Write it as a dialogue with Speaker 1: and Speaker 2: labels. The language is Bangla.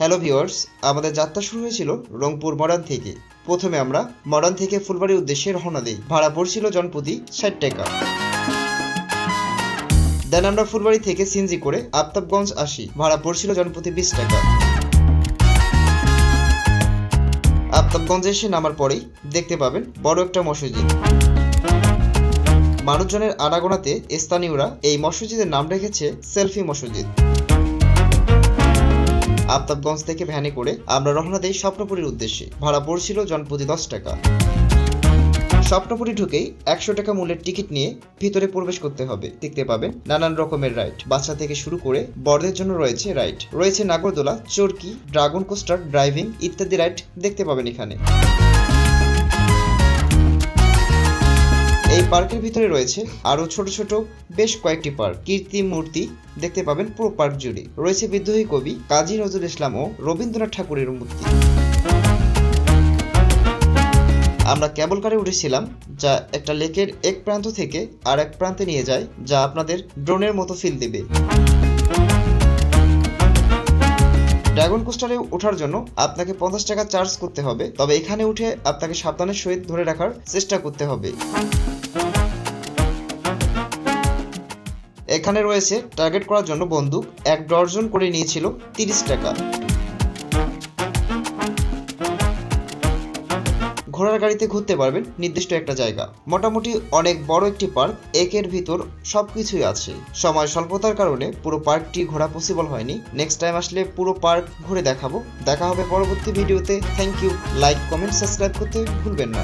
Speaker 1: হ্যালো ভিউয়ার্স, আমাদের যাত্রা শুরু হয়েছিল রংপুর মডার্ন থেকে। প্রথমে আমরা মডার্ন থেকে ফুলবাড়ির উদ্দেশ্যে রওনা দিই। ভাড়া পড়ছিল জনপ্রতি ৬০ টাকা। দেন আমরা ফুলবাড়ি থেকে সিএনজি করে আফতাবগঞ্জ আসি। ভাড়া পড়ছিল জনপ্রতি ২০ টাকা। আফতাবগঞ্জে এসে নামার পরেই দেখতে পাবেন বড় একটা মসজিদ। মানুষজনের আনাগোনাতে স্থানীয়রা এই মসজিদের নাম রেখেছে সেলফি মসজিদ। আফতাবগঞ্জ থেকে ভ্যানে করে আমরা রওনা দেই স্বপ্নপুরীর উদ্দেশ্যে। ভাড়া পড়ছিল জনপ্রতি ১০ টাকা। স্বপ্নপুরী ঢুকেই ১০০ টাকা মূল্যের টিকিট নিয়ে ভিতরে প্রবেশ করতে হবে। দেখতে পাবেন নানান রকমের রাইড, বাচ্চা থেকে শুরু করে বড়দের জন্য রয়েছে রাইড। রয়েছে নাগরদোলা, চরকি, ড্রাগন কোস্টার, ড্রাইভিং ইত্যাদি রাইড দেখতে পাবেন এখানে। এই পার্কের ভিতরে রয়েছে আরো ছোট ছোট বেশ কয়েকটি পার্ক। কীর্তি মূর্তি দেখতে পাবেন পুরো পার্ক জুড়ে। রয়েছে বিদ্রোহী কবি কাজী নজরুল ইসলাম ও রবীন্দ্রনাথ ঠাকুরের মূর্তি। আমরা কেবল কারে উঠেছিলাম, যা একটা লেকের এক প্রান্ত থেকে আর এক প্রান্তে নিয়ে যায়, যা আপনাদের ড্রোনের মতো ফিল দেবে। ড্রাগন কোস্টারে ওঠার জন্য আপনাকে ৫০ টাকা চার্জ করতে হবে, তবে এখানে উঠে আপনাকে সাবধানের সহিত ধরে রাখার চেষ্টা করতে হবে। এখানে রয়েছে টার্গেট করার জন্য বন্দুক, ১ ডজন করে নিয়েছিল ৩০ টাকা। ঘোড়ার গাড়িতে ঘুরতে পারবেন নির্দিষ্ট একটা জায়গা। মোটামুটি অনেক বড় একটি পার্ক, একের ভিতর সবকিছুই আছে। সময় স্বল্পতার কারণে পুরো পার্কটি ঘোরা পসিবল হয়নি। নেক্সট টাইম আসলে পুরো পার্ক ঘুরে দেখাবো। দেখা হবে পরবর্তী ভিডিওতে। Thank you. Like, comment, subscribe করতে ভুলবেন না।